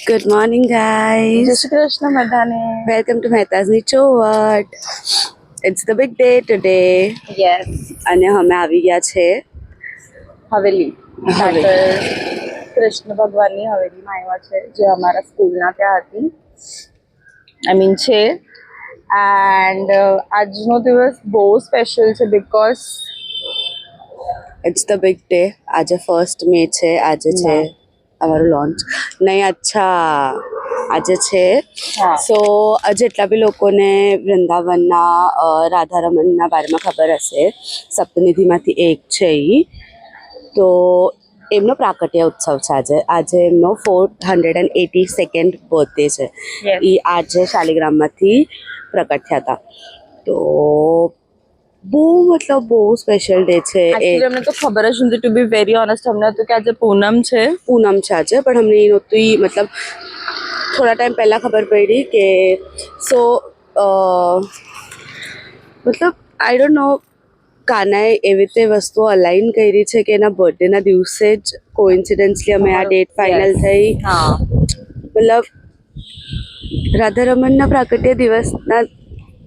Good morning, guys. જય શ્રી કૃષ્ણ બધાને. Welcome to Mehta's Nichovat. It's the big day today. Yes, અને અમે આવી ગયા છે હવેલી હવેલી. કૃષ્ણ ભગવાનની હવેલીમાં આવ્યા છે, જે અમારા સ્કૂલના ત્યાં હતી. આઈ મીન છે. એન્ડ આજનો દિવસ બહુ સ્પેશિયલ છે because It's the big day. આજે 1st May છે. આજે છે અમારું લોન્ચ. નહીં, અચ્છા, આજે છે. હા. સો જેટલા બી લોકોને વૃંદાવનના રાધારમણના બારેમાં ખબર હશે, સપ્તનિધિમાંથી એક છે એ. તો એમનો પ્રાકટ્ય ઉત્સવ છે આજે. આજે એમનો 482nd બર્થડે છે. Yes. એ આજે શાલિગ્રામમાંથી પ્રકટ થયા હતા. તો બહુ સ્પેશિયલ ડે છે. એકચ્યુઅલી અમને તો ખબર જ નથી, ટુ બી વેરી ઓનેસ્ટ. અમને હતું કે આજે પૂનમ છે. પૂનમ છે આજે, પણ અમને એ નહોતું. મતલબ થોડા ટાઈમ પહેલાં ખબર પડી કે સો મતલબ આઈ ડોન્ટ નો, કાનાએ એવી રીતે વસ્તુઓ અલાઇન કરી છે કે એના બર્થડેના દિવસે જ કોઇન્સિડન્સલી અમે આ ડેટ ફાઇનલ થઈ. હા, મતલબ રાધારમણના પ્રાકટ્ય દિવસના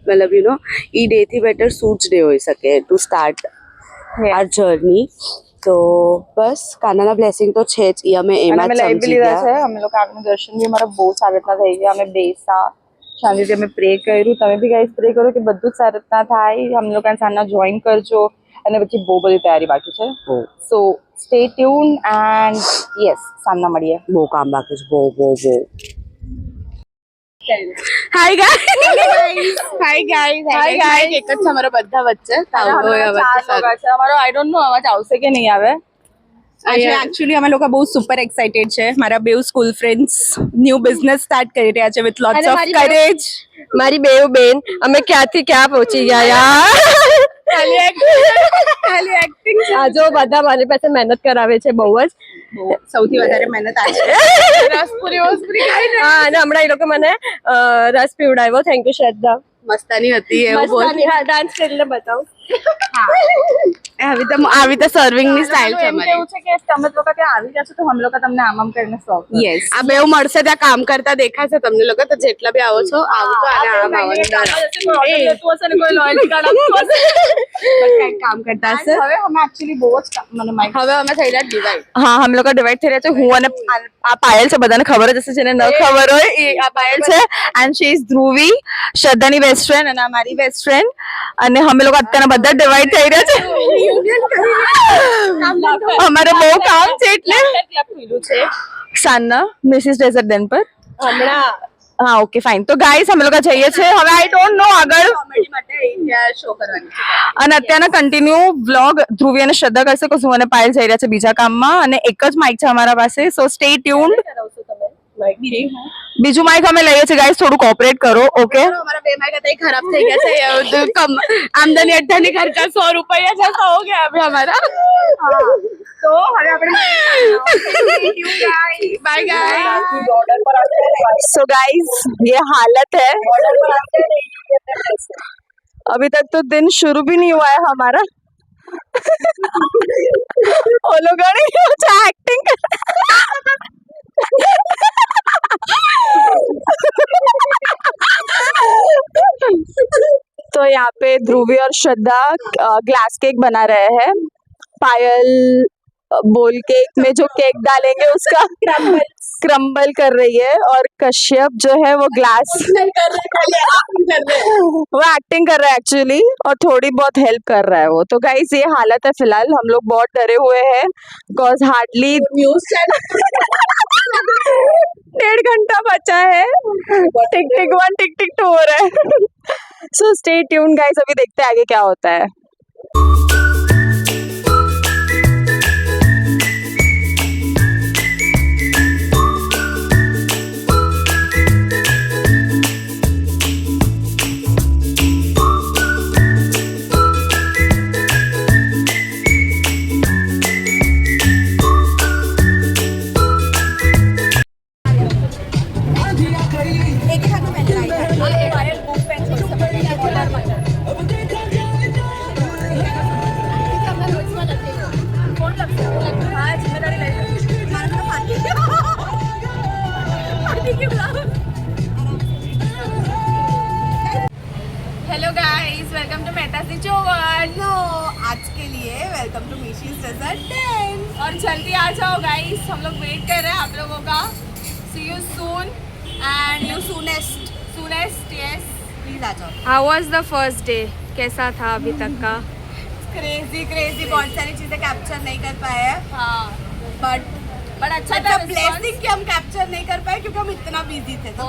મતલબ એ ડેથી બેટર શું જ ડે હોઈ શકે ટુ સ્ટાર્ટ આર જર્ની. તો બસ કાનાના બ્લેસિંગ તો છે જ. એ અમે એમાં અમે જ લઈ બી સમજી લીધા છે. ગયા. અમે લોકો આગળનું દર્શન બી અમારા બહુ સારી રીતના થઈ ગયા. અમે બેસા શાંતિથી, અમે પ્રે કર્યું. તમે બી ગાઈસ પ્રે કરો કે બધું જ સારી રીતના થાય. અમે લોકો સાંજના જોઈન કરજો. અને પછી બહુ બધી તૈયારી બાકી છે. So stay tune and yes, સાંજના મળીએ. બહુ કામ બાકી છે. બહુ hi guys, hi guys, Hi guys. એક જ છે અમારા બધા વચ્ચે. અમારો આઈ ડોન્ટ નો અવાજ આવશે કે નહીં આવે. આજે એકચ્યુઅલી અમે લોકો બહુ સુપર એક્સાઇટેડ છે. મારા બેવ school friends new business start કરી રહ્યા છે વિથ લોટ્સ ઓફ કરેજ. મારી બેવ બેન, અમે ક્યાંથી ક્યાં પહોંચી ગયા યાર. ખાલી એક્ટિંગ આ જો બધા મારી પાસે મહેનત કરાવે છે બહુ જ. સૌથી વધારે મહેનત આ છે. રસપુરી હા, અને હમણાં એ લોકો મને રસ પીવડાવ્યો. થેન્ક યુ શ્રદ્ધા. મસ્તાની હતી એવું બોલ. મસ્તાની. હા, ડાન્સ કરીને બતાવ. આવી તો સર્વિંગની સ્ટાઇલ છે એમ અમારી. કેવું છે કે તમે લોકો ત્યાં આવી ગયા છો તો અમે લોકો તમને આમ કરીને સર્વ કરીએ. યસ, આ બેવ મળશે ત્યાં કામ કરતા દેખાશે તમને લોકો. તો જેટલા બી આવો છો આવજો. અને આમ આવવાનું કામ કરતા હશે. હવે અમે એકચ્યુઅલી બહુ જ મને માઇક હવે અમે થઈ રહ્યા ડિવાઈડ. હા, અમે લોકો ડિવાઈડ થઈ રહ્યા છે. હું અને આ પાયલ છે, બધાને ખબર જ હશે. જેને ન ખબર હોય એ આ પાયલ છે. એન્ડ શી ઇઝ ધ્રુવી, શ્રદ્ધાની બેસ્ટ ફ્રેન્ડ, અને આ મારી બેસ્ટ ફ્રેન્ડ. અને અમે લોકો અત્યારે બધા ડિવાઈડ થઈ રહ્યા છે. અમારે બહુ કામ છે એટલે સાંજના મિસિસ ડેઝર્ટ પર હમણાં હા, ઓકે ફાઇન. તો ગાઈસ અમે લોકો જઈએ છીએ હવે. આઈ ડોન્ટ નો આગળ. કોમેડી માટે અહીંયા શો કરવાની છે. અને અત્યારના કન્ટિન્યુ વ્લોગ ધ્રુવી અને શ્રદ્ધા કરશે, કે હું અને પાયલ જઈ રહ્યા છે બીજા કામમાં. અને એક જ માઇક છે અમારા પાસે, સો સ્ટે ટ્યુન્ડ. બીજું માઇક અમે લઈએ છીએ ગાઈસ, થોડું કોઓપરેટ કરો. ઓકે, हमारा बेमाई का खराब થઈ ગયા છે. ये कम आमदनी अट्ठानी खर्चा 100 रुपया जैसा हो गया अभी हमारा. તો હવે આપણે बाय गाइस. सो गाइस ये हालत है. अभी तक तो दिन शुरू भी नहीं हुआ है हमारा. वो लोग एक्टिंग तो यहाँ पे ध्रुवी और श्रद्धा ग्लास केक बना रहे हैं. पायल बोल केक में जो केक डालेंगे उसका क्रम्बल कर रही है. और कश्यप जो है वो ग्लास वो एक्टिंग कर रहा है एक्चुअली, और थोड़ी बहुत हेल्प कर रहा है वो. तो गाइस ये हालत है फिलहाल. हम लोग बहुत डरे हुए हैं बिकॉज हार्डली न्यूज चैनल 1.5 घंटा बचा है. टिक टिक 1 टिक टिक 2 हो रहा है. सो स्टे ट्यून गाइस, अभी देखते हैं आगे क्या होता है. Hello guys, welcome to Mehtaji चोवन। नो, आज के लिए वेलकम टू मिशीज डेजर्ट 10। और जल्दी आ जाओ गाइस, हम लोग वेट कर रहे हैं आप लोगों का। See you soon and you soonest yes, please आ जाओ। How was the first day? कैसा था अभी तक का? क्रेजी बहुत सारी चीजें कैप्चर नहीं कर पाए हैं। हाँ, बट अच्छा था। ब्लेसिंग कि हम कैप्चर नहीं कर पाए क्योंकि हम इतना बिजी थे। तो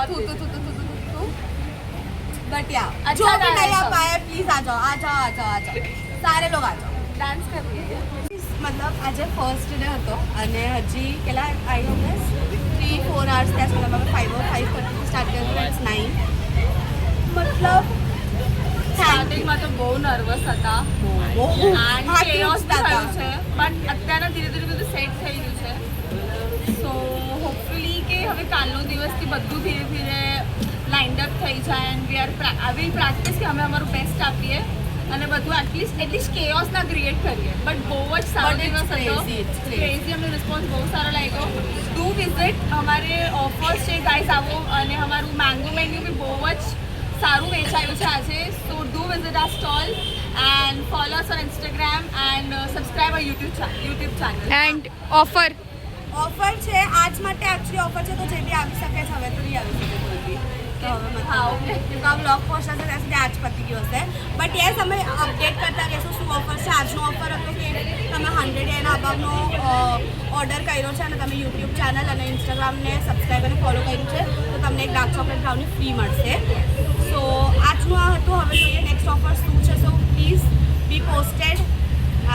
बट या जो भी नहीं आ पाए प्लीज आ जाओ सारे लोग आ जाओ। डांस करके मतलब આજે ફર્સ્ટ ડે હતો અને હજી કેટલા આઈ હોપ 3-4 hours ત્યાં સુધી અમે 5:30 સ્ટાર્ટ કર્યું. ઇટ્સ 9 મતલબ સ્ટાર્ટિંગમાં તો બહુ નર્વસ હતા એન્ડ કેઓસ થયું છે, બટ અત્યારે ધીરે ધીરે બધું સેટ થઈ ગયું છે. સો હોપફુલી કે હવે કાલનો દિવસથી બધું ધીરે ધીરે લાઇન્ડ અપ થઈ જાય એન્ડ વી પ્રેક્ટિસ કે અમે અમારું બેસ્ટ આપીએ અને બધું એટલીસ્ટ કેઓસ ના ક્રિએટ કરીએ. બટ બહુ જ સારો દિવસ હતો, ક્રેઝી. અમને રિસ્પોન્સ બહુ સારો લાગ્યો. ડુ વિઝિટ, અમારે ઓફર્સ છે ગાઈસ, આવો. અને અમારું મેંગો મેન્યુ બી બહુ જ સારું વેચાયું છે આજે. So do visit our stall and follow us on Instagram and subscribe our YouTube channel. And offer offer છે આજ માટે, એકચ્યુઅલી ઓફર છે તો જે બી આવી શકે છે. હવે તો નહીં આવી શકે કોઈ બી. તો હવે મતલબ આ બ્લોગ પોસ્ટ હશે ત્યાં સુધી આજ પતી ગયો હશે. બટ યસ, અમે અપડેટ કરતા રહીશું શું ઓફર છે. આજનો ઓફર હતો કે તમે 100 એના અબાવનો ઓર્ડર કર્યો છે અને તમે યુટ્યુબ ચેનલ અને ઇન્સ્ટાગ્રામને સબસ્ક્રાઈબ અને ફોલો કર્યું છે તો તમને એક ડાર્ક ચોકલેટ બ્રાઉની ફ્રી મળશે. સો આજનું આ હતું. હવે જોઈએ નેક્સ્ટ ઓફર શું છે. So please be posted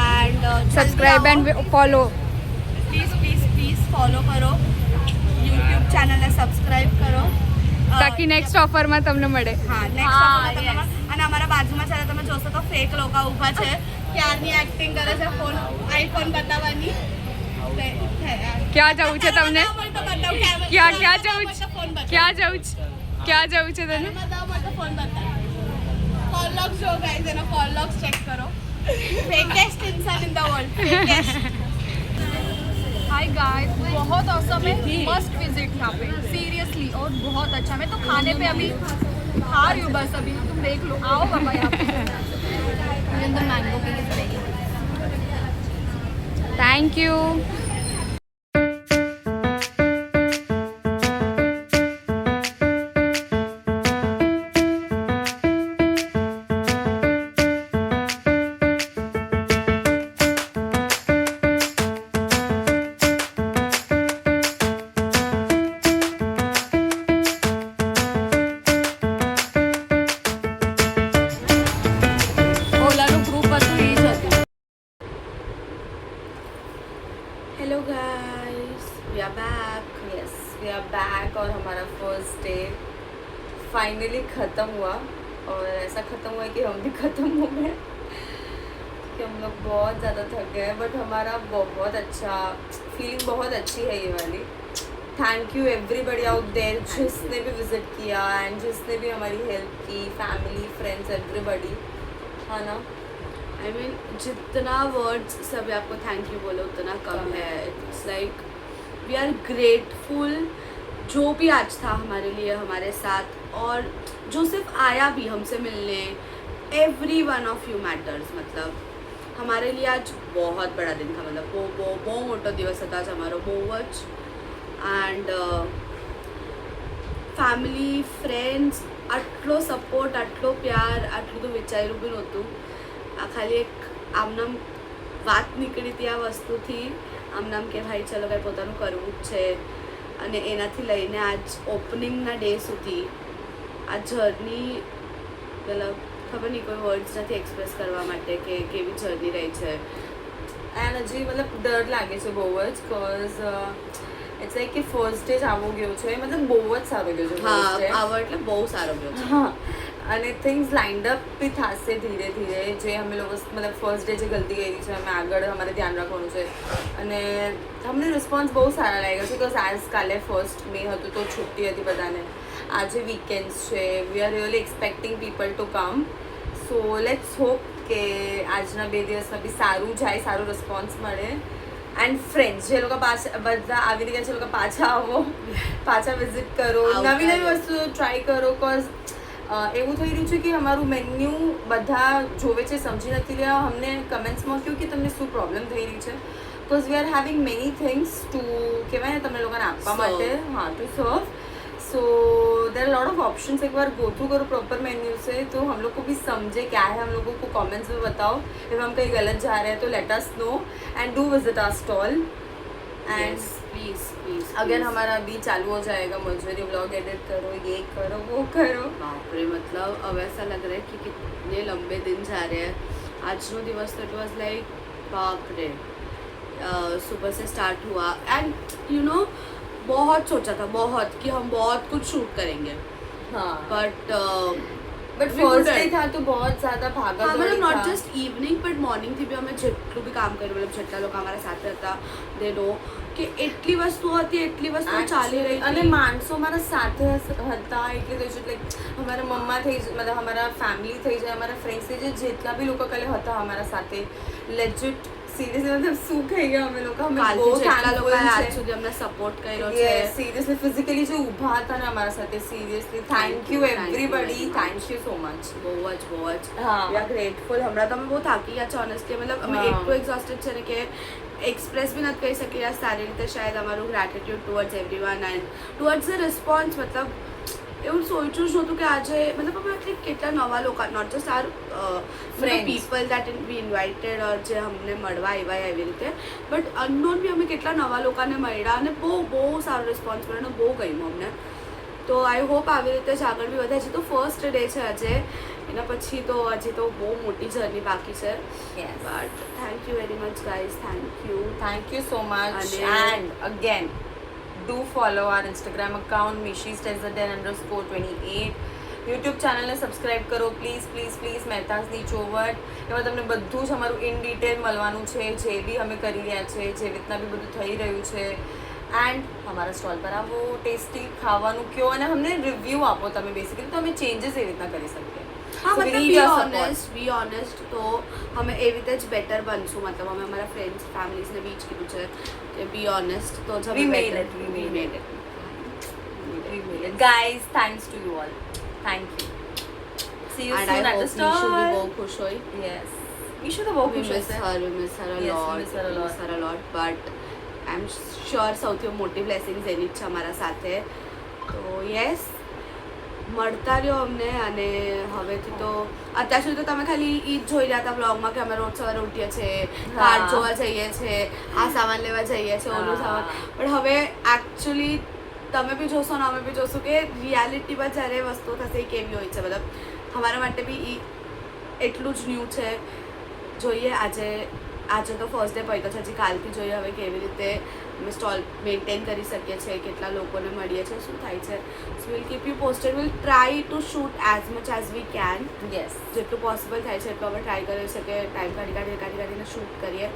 and subscribe and follow. Please follow કરો, યુટ્યુબ ચેનલને સબસ્ક્રાઇબ કરો તાકી નેક્સ્ટ ઓફરમાં તમને મળે. હા, નેક્સ્ટ ઓફરમાં તમને મળે. અને અમારા બાજુમાં છે તમે જોશો તો ફેક લોકો ઊભા છે, ક્યારની એક્ટિંગ કરે છે ફોન આઈફોન બતાવવાની. ક્યાં જવું છે તમને? ક્યાં જવું છે તને? ફોન બતાવ. કોલ લોગ્સ જો ગાઈઝ, એનો કોલ લોગ્સ ચેક કરો. ફેકેસ્ટ ઇન્સાન in the world, fakest. Hi guys, बहुत औसम है, मस्ट विजिट यहाँ पे सीरियसली, और बहुत अच्छा. मैं तो खाने पे अभी खा रही हूँ बस. अभी तुम देख लो, आओ बाबा यहाँ पे. मैंगो के thank you. Hello guys, we are back. Yes, we are back. और हमारा फर्स्ट डे फाइनली ख़त्म हुआ. और ऐसा ख़त्म हुआ कि हम भी ख़त्म हो गए कि हम लोग बहुत ज़्यादा थक गए. बट हमारा बहुत अच्छा फीलिंग बहुत अच्छी है ये वाली. Thank you everybody out there जिसने भी विज़िट किया एंड जिसने भी हमारी हेल्प की, फैमिली, फ्रेंड्स, एवरीबडी. हाँ ना, आई मीन जितना वर्ड्स से अभी आपको थैंक यू बोलो उतना कम है. It's like we are grateful जो भी आज था हमारे लिए, हमारे साथ, और जो सिर्फ आया भी हमसे मिलने. Every one of you matters. मतलब हमारे लिए आज बहुत बड़ा दिन था. मतलब બહુ મોટો દિવસ હતો આજ અમારો, બહુ જ. એન્ડ ફેમિલી, ફ્રેન્ડ્સ, આટલો સપોર્ટ, આટલો પ્યાર, આટલું તો વિચાર્યું બી નહોતું. આ ખાલી એક આમનામ વાત નીકળી હતી આ વસ્તુથી, આમનામ કે ભાઈ ચલો ભાઈ પોતાનું કરવું જ છે. અને એનાથી લઈને આજ ઓપનિંગના ડે સુધી આ જર્ની, મતલબ ખબર નહીં, કોઈ વર્ડ્સ નથી એક્સપ્રેસ કરવા માટે કે કેવી જર્ની રહી છે. એન્ડ હજી મતલબ ડર લાગે છે બહુ જ, કોઝ ઇટ્સ લાઈક કે ફર્સ્ટ ડે જ આવો ગયો છે. મતલબ બહુ જ સારો ગયો છે. હા, આવો એટલે બહુ સારો ગયો છે. હા, અને થિંગ્સ લાઇન્ડ અપ બી થશે ધીરે ધીરે. જે અમે લોકો મતલબ ફર્સ્ટ ડે જે ગલતી કરી છે અમે આગળ અમારે ધ્યાન રાખવાનું છે. અને અમને રિસ્પોન્સ બહુ સારા લાગ્યા છે. બિકોઝ આજ કાલે 1 મે હતું તો છુટ્ટી હતી બધાને. આજે વીકેન્ડ્સ છે. We are really expecting people to come. So let's hope કે આજના 2 દિવસમાં બી સારું જાય, સારો રિસ્પોન્સ મળે. એન્ડ ફ્રેન્ડ્સ જે લોકો પાછા બધા આવી રહ્યા છે, લોકો પાછા આવો, પાછા વિઝિટ કરો, નવી નવી વસ્તુ ટ્રાય કરો. કોઝ એવું થઈ રહ્યું છે કે અમારું મેન્યુ બધા જોવે છે, સમજી નથી રહ્યા. અમને કમેન્ટ્સમાં કહ્યું કે તમને શું પ્રોબ્લેમ થઈ રહી છે, because we are having many things to કહેવાય ને તમને લોકોને આપવા માટે, હા, ટુ સર્વ. सो देर लॉट ऑफ ऑप्शंस. एक बार गो थ्रू करो प्रॉपर मेन्यू से तो हम लोग को भी समझे क्या है. हम लोगों को कमेंट्स में बताओ if हम कहीं गलत जा रहे हैं तो let us know and do visit our stall. And please again हमारा अभी चालू हो जाएगा मजूरी व्लॉग एडिट करो, ये करो, वो करो. बाप रे, मतलब अब ऐसा लग रहा है कि कितने लंबे दिन जा रहे हैं. आज नो दिवस तो इट वॉज लाइक बाप रे. सुबह से स्टार्ट हुआ एंड यू नो बहुत सोचा था बहुत कि हम बहुत कुछ शूट करेंगे, हाँ, बट फर्स्ट डे था तो बहुत ज्यादा भागा मतलब दौड़ी नॉट था. जस्ट इवनिंग बट मॉर्निंग थी भी અમે જેટલું બી કામ કર્યું, મતલબ જેટલા લોકો અમારા સાથે હતા દે નો કે એટલી વસ્તુ હતી, એટલી વસ્તુ ચાલી રહી અને હતી. માણસો મારા સાથે હતા એટલે તો લાઈક અમારા મમ્મા થઈ જાય, મતલબ અમારા ફેમિલી થઈ જાય, અમારા ફ્રેન્ડ્સ થઈ જાય, જેટલા બી લોકો કાલે હતા અમારા સાથે લેજિટ સિરિયસલી મતલબ શું કહી ગયા અમે લોકો. અમે બહુ કાલથી જેટલા thankful લોકોએ આજ છે. સુધી અમને સપોર્ટ કર્યો છે. Yes, seriously, physically જે ઊભા હતા ને અમારા સાથે, seriously, thank you everybody, thank you so much. બહુ જ હા. We are grateful. હમણાં તો અમે બહુ થાકી ગયા છે ઓનેસ્ટલી, મતલબ અમે હા. એટલું એક્ઝોસ્ટેડ છે ને કે એક્સપ્રેસ બી નથી કરી શકી રહ્યા સારી રીતે શાયદ અમારું gratitude towards everyone and towards the response. મતલબ એવું સોચ્યું જ નહોતું કે આજે મતલબ અમે આટલી કેટલા નવા લોકો, not just our Friends. People that we invited જે અમને મળવા આવ્યા એવી રીતે, બટ અનનોન બી અમે કેટલા નવા લોકોને મળ્યા અને બહુ સારો રિસ્પોન્સ મળ્યો અને બહુ ગમ્યું અમને. તો આઈ હોપ આવી રીતે જ આગળ બી વધે. હજી તો ફર્સ્ટ ડે છે આજે, એના પછી તો હજી તો બહુ મોટી જર્ની બાકી છે. Yes. But thank you very much guys, thank you. Thank you so much. અને- And again, do follow our Instagram account mishis_28. YouTube ચેનલને સબસ્ક્રાઇબ કરો પ્લીઝ પ્લીઝ પ્લીઝ. મહેતાઝની ચોવટ, એમાં તમને બધું જ અમારું ઇન ડિટેલ મળવાનું છે, જે બી અમે કરી રહ્યા છે, જે રીતના બી બધું થઈ રહ્યું છે. એન્ડ અમારા સ્ટોલ પર આવો, ટેસ્ટી ખાવાનું કયો અને અમને રિવ્યૂ આપો તમે બેસિકલી, તો અમે ચેન્જીસ એવી રીતના કરી શકીએ. હા, So we મતલબ need be your support. Honest તો અમે એવી રીતે જ બેટર બનશું. મતલબ અમે અમારા ફ્રેન્ડ્સ ફેમિલીઝને બી જ કીધું છે કે બી ઓનેસ્ટ તો જ We અમે made better- it, we we made made it. We made it. Guys, thanks to you all. Thank you. See you And soon I at the hope Nishu બી બહુ stall. ખુશ હોય. Yes. Nishu તો બહુ We ખુશ miss હશે. her, we miss her a Yes, we lot. miss her a lot. We miss her a lot, but I'm sure સૌથી મોટી blessings એની જ છે અમારા સાથે. તો યસ, મળતા રહ્યો અમને. અને હવેથી તો અત્યાર સુધી તો તમે ખાલી ઈ જ જોઈ રહ્યા હતા બ્લોગમાં કે અમે રોજ સવારે ઉઠીએ છીએ, કાર્ડ જોવા જઈએ છીએ, આ સામાન લેવા જઈએ છીએ, ઓલું સામાન, પણ હવે એકચ્યુઅલી તમે બી જોશો ને અમે બી જોશું કે રિયાલિટીમાં જ્યારે વસ્તુઓ થશે એ કેવી હોય છે. મતલબ અમારા માટે બી ઈ એટલું જ ન્યૂ છે. જોઈએ આજે તો ફર્સ્ટ ડે પડ્યો છે, હજી કાલથી જોઈએ હવે કેવી રીતે અમે સ્ટોલ મેન્ટેન કરી શકીએ છીએ, કેટલા લોકોને મળીએ છીએ, શું થાય છે. So will keep you posted. Will try to shoot as much as we can. Yes. જેટલું પોસિબલ થાય છે એટલું અમે ટ્રાય કરીએ છીએ કે ટાઈમ કાઢીને શૂટ કરીએ.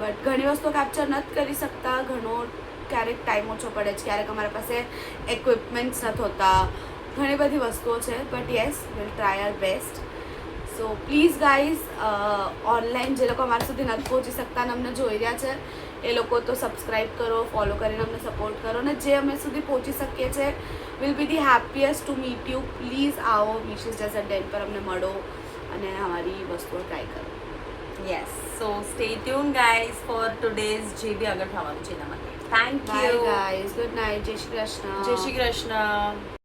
બટ ઘણી વસ્તુઓ કેપ્ચર નથી કરી શકતા, ઘણો ક્યારેક ટાઈમ ઓછો પડે છે, ક્યારેક અમારા પાસે ઇક્વિપમેન્ટ્સ નથી હોતા, ઘણી બધી વસ્તુઓ છે. But yes, will try our best. So please guys, online જે લોકો અમારા સુધી નથી પહોંચી શકતા અને અમને જોઈ રહ્યા છે એ લોકો તો સબસ્ક્રાઈબ કરો, ફોલો કરીને અમને સપોર્ટ કરો, અને જે અમે સુધી પહોંચી શકીએ છીએ will be the happiest to meet you. Please આવો મિશિસ ડેઝર્ટ ડેન પર, અમને મળો અને અમારી વસ્તુઓ ટ્રાય કરો. Yes. So stay tuned guys for today's જે બી આગળ થવાનું છે એના માટે. Thank bye you. Guys, good night, જય શ્રી કૃષ્ણ. જય શ્રી કૃષ્ણ.